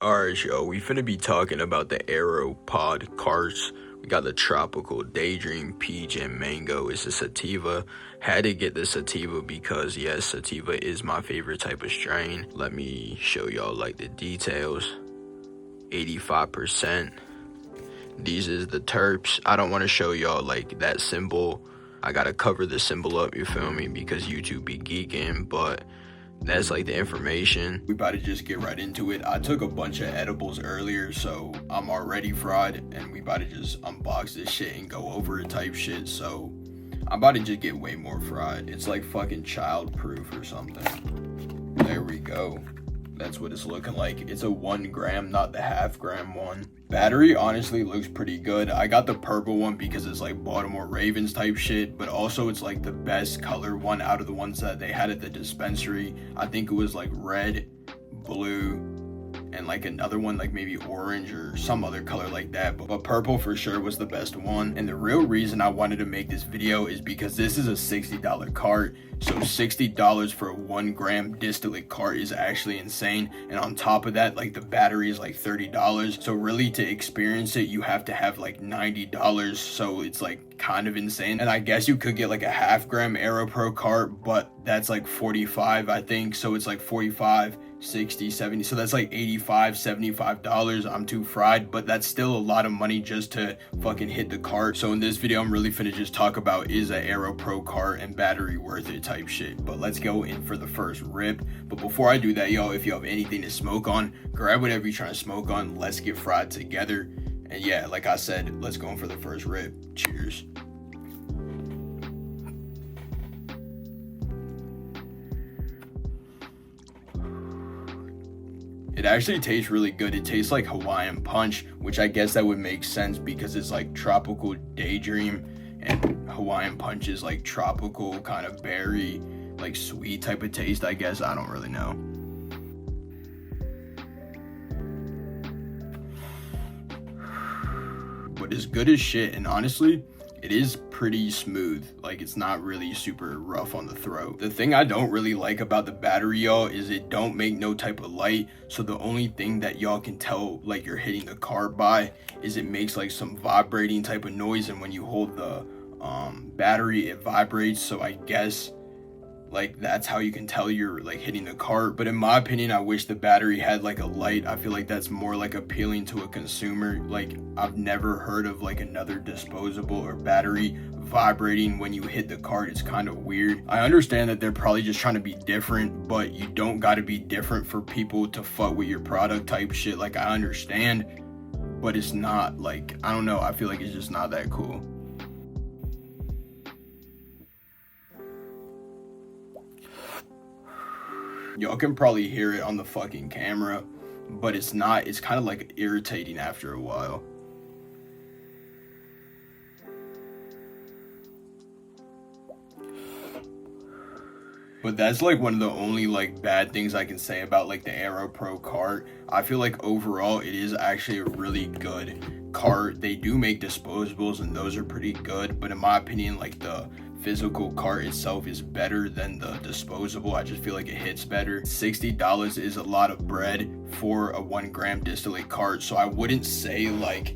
Alright, yo, we finna be talking about the AeroPod carts. We got the Tropical Daydream Peach and Mango. It's a sativa. Had to get the sativa because, yes, sativa is my favorite type of strain. Let me show y'all like the details. 85%. These is the terps. I don't want to show y'all like that symbol. I gotta cover the symbol up, you feel me, because YouTube be geeking, but that's like the information. We about to just get right into it. I took a bunch of edibles earlier, so I'm already fried, and we about to just unbox this shit and go over it type shit. So I'm about to just get way more fried. It's like fucking child proof or something. There we go. That's what it's looking like. It's a 1 gram, not the half-gram one. Battery honestly looks pretty good. I got the purple one because it's like Baltimore Ravens type shit, but also it's like the best color one out of the ones that they had at the dispensary. I think it was like red, blue, and like another one like maybe orange or some other color like that, but purple for sure was the best one. And the real reason I wanted to make this video is because this is a $60 cart. So $60 for a 1 gram distillate cart is actually insane. And on top of that, like the battery is like $30. So really to experience it, you have to have like $90. So it's like kind of insane. And I guess you could get like a half-gram AeroPro cart, but that's like 45, I think. So it's like 45, 60, 70, so that's like $85, $75. I'm too fried, but that's still a lot of money just to fucking hit the cart. So in this video, I'm really finna just talk about, is a AeroPro cart and battery worth it type shit. But let's go in for the first rip. But before I do that, yo, if you have anything to smoke on, grab whatever you're trying to smoke on. Let's get fried together. And yeah, like I said, let's go in for the first rip. Cheers. It actually tastes really good. It tastes like Hawaiian Punch, which I guess that would make sense because it's like Tropical Daydream, and Hawaiian Punch is like tropical kind of berry, like sweet type of taste, I guess. I don't really know. But it's good as shit, and honestly, it is pretty smooth. Like, it's not really super rough on the throat. The thing I don't really like about the battery, y'all, is it don't make no type of light. So the only thing that y'all can tell like you're hitting the cart by is it makes like some vibrating type of noise, and when you hold the battery, it vibrates. So I guess like that's how you can tell you're like hitting the cart. But in my opinion, I wish the battery had like a light. I feel like that's more like appealing to a consumer. Like, I've never heard of like another disposable or battery vibrating when you hit the cart. It's kind of weird. I understand that they're probably just trying to be different, but you don't got to be different for people to fuck with your product type shit. Like, I understand, but it's not like, I don't know, I feel like it's just not that cool. Y'all can probably hear it on the fucking camera, but it's not. It's kind of like irritating after a while. But that's like one of the only like bad things I can say about like the AeroPro cart. I feel like overall it is actually a really good cart. They do make disposables and those are pretty good, but in my opinion, like the physical cart itself is better than the disposable. I just feel like it hits better. $60 is a lot of bread for a 1 gram distillate cart, so I wouldn't say like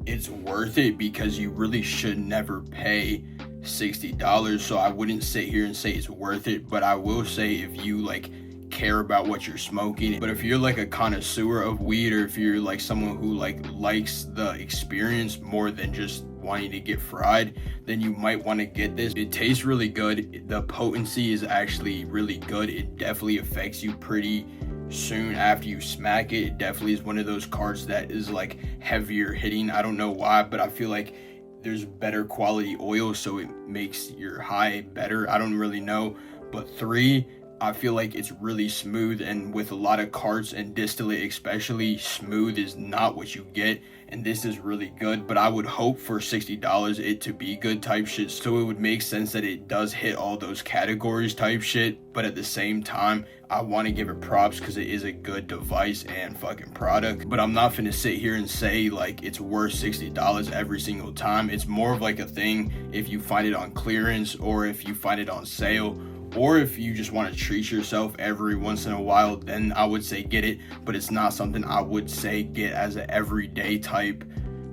it's worth it because you really should never pay $60. So I wouldn't sit here and say it's worth it, but I will say if you like care about what you're smoking, but if you're like a connoisseur of weed, or if you're like someone who like likes the experience more than just wanting to get fried, then you might want to get this. It tastes really good. The potency is actually really good. It definitely affects you pretty soon after you smack it. It definitely is one of those carts that is like heavier hitting. I don't know why, but I feel like there's better quality oil, so it makes your high better. I don't really know. But 3, I feel like it's really smooth, and with a lot of carts and distillate especially, smooth is not what you get, and this is really good. But I would hope for $60 it to be good type shit, so it would make sense that it does hit all those categories type shit. But at the same time, I want to give it props because it is a good device and fucking product. But I'm not finna sit here and say like it's worth $60 every single time. It's more of like a thing if you find it on clearance, or if you find it on sale, Or if you just want to treat yourself every once in a while, then I would say get it, but it's not something I would say get as an everyday type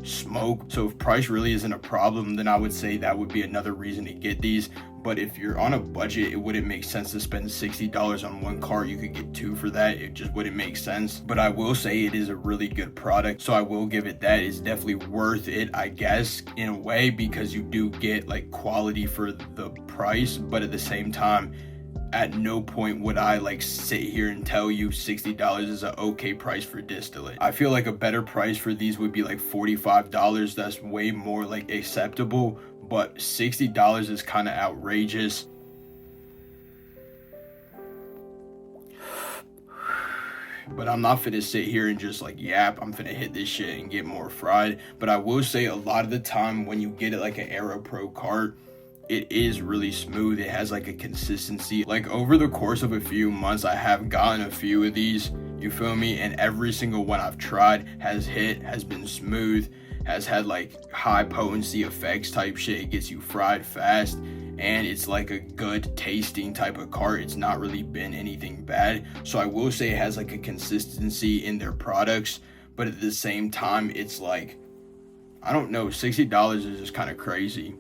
smoke. So if price really isn't a problem, then I would say that would be another reason to get these. But if you're on a budget, it wouldn't make sense to spend $60 on one cart. You could get two for that. It just wouldn't make sense. But I will say it is a really good product, so I will give it that. It's definitely worth it, I guess, in a way, because you do get like quality for the price. But at the same time, at no point would I like sit here and tell you $60 is an okay price for distillate. I feel like a better price for these would be like $45. That's way more like acceptable, but $60 is kind of outrageous. But I'm not finna sit here and just like yap. I'm finna hit this shit and get more fried. But I will say a lot of the time when you get it like an AeroPro cart, it is really smooth. It has like a consistency. Like over the course of a few months, I have gotten a few of these, you feel me? And every single one I've tried has hit, has been smooth, has had like high potency effects type shit. It gets you fried fast, and it's like a good tasting type of cart. It's not really been anything bad. So I will say it has like a consistency in their products, but at the same time, it's like, I don't know, $60 is just kind of crazy.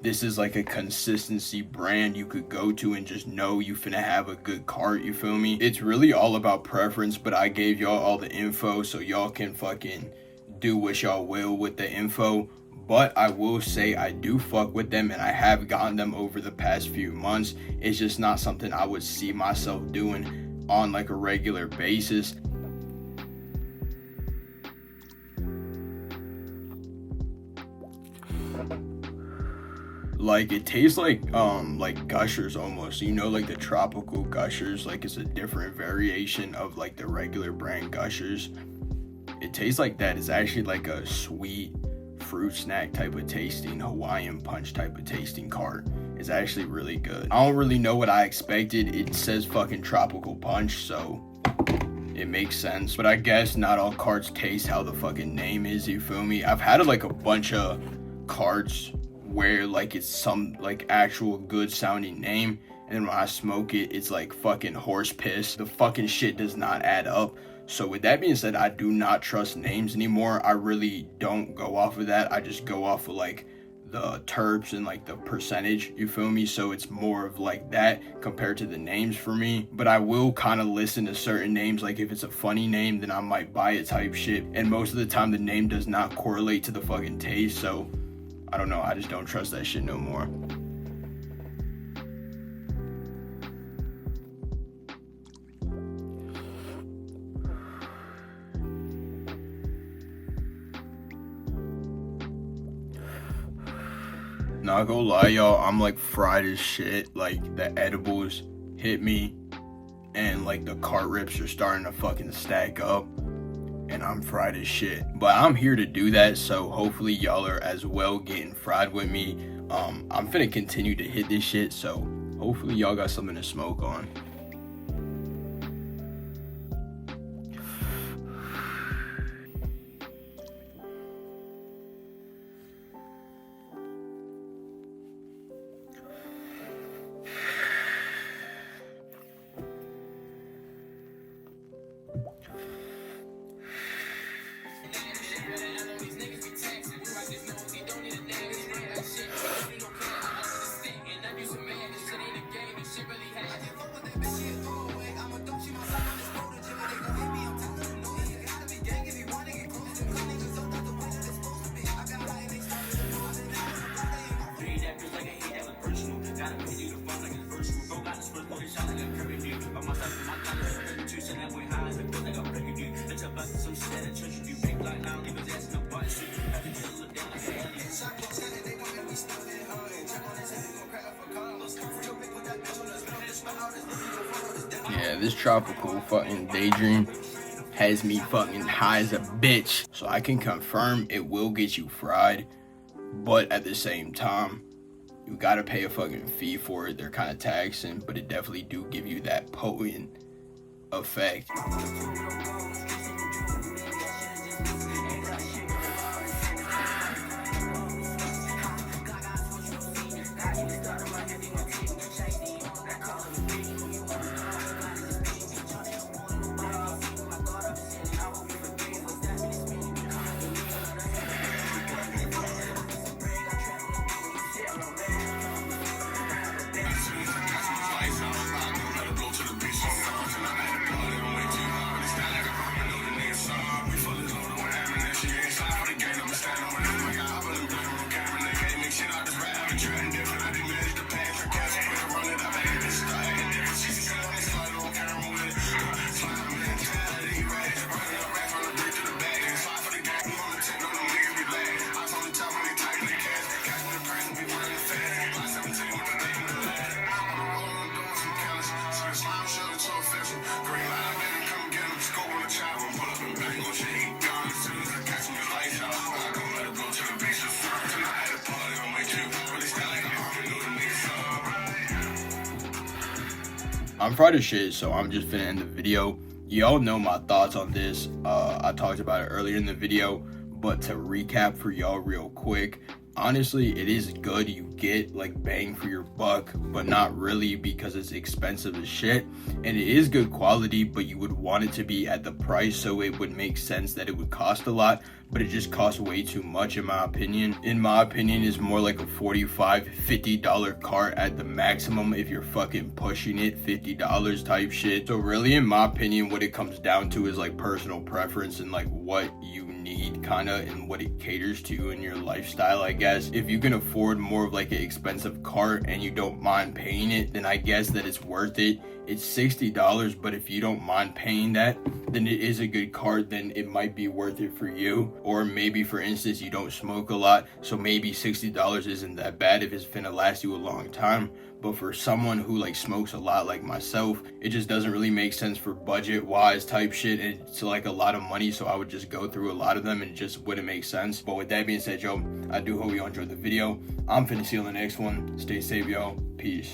This is like a consistency brand you could go to and just know you finna have a good cart, you feel me? It's really all about preference, but I gave y'all all the info so y'all can fucking do what y'all will with the info. But I will say I do fuck with them, and I have gotten them over the past few months. It's just not something I would see myself doing on like a regular basis. Like it tastes like Gushers almost, you know, like the tropical Gushers. Like it's a different variation of like the regular brand Gushers. It tastes like that. It's actually like a sweet fruit snack type of tasting, Hawaiian punch type of tasting cart. It's actually really good. I don't really know what I expected. It says fucking tropical punch, so it makes sense. But I guess not all carts taste how the fucking name is, you feel me? I've had like a bunch of carts where like it's some like actual good sounding name, and then when I smoke it, it's like fucking horse piss. The fucking shit does not add up. So with that being said, I do not trust names anymore. I really don't go off of that. I just go off of like the terps and like the percentage, you feel me? So it's more of like that compared to the names for me. But I will kind of listen to certain names. Like if it's a funny name, then I might buy it type shit. And most of the time the name does not correlate to the fucking taste. So I don't know, I just don't trust that shit no more. Not gonna lie, y'all, I'm like fried as shit. Like the edibles hit me, and like the cart rips are starting to fucking stack up, and I'm fried as shit. But I'm here to do that, so hopefully y'all are as well getting fried with me. I'm finna continue to hit this shit, so hopefully y'all got something to smoke on. Yeah, this tropical fucking Daydream has me fucking high as a bitch. So I can confirm it will get you fried, but at the same time, you gotta pay a fucking fee for it. They're kind of taxing, but it definitely do give you that potent effect. I'm fried as shit, so I'm just finna end the video. Y'all know my thoughts on this. I talked about it earlier in the video, but to recap for y'all real quick, honestly, it is good. You get like bang for your buck, but not really, because it's expensive as shit. And it is good quality, but you would want it to be at the price, so it would make sense that it would cost a lot, but it just costs way too much in my opinion. In my opinion, it's more like a $45-$50 cart at the maximum if you're fucking pushing it, $50 type shit. So really, in my opinion, what it comes down to is like personal preference and like what you need kinda, and what it caters to in your lifestyle, I guess. If you can afford more of like an expensive cart and you don't mind paying it, then I guess that it's worth it. It's $60, but if you don't mind paying that, then it is a good cart, then it might be worth it for you. Or maybe, for instance, you don't smoke a lot, so maybe $60 isn't that bad if it's finna last you a long time. But for someone who like smokes a lot like myself, it just doesn't really make sense for budget wise type shit. It's like a lot of money, so I would just go through a lot of them and it just wouldn't make sense. But with that being said, yo, I do hope you all enjoyed the video. I'm finna see you on the next one. Stay safe, y'all. Peace.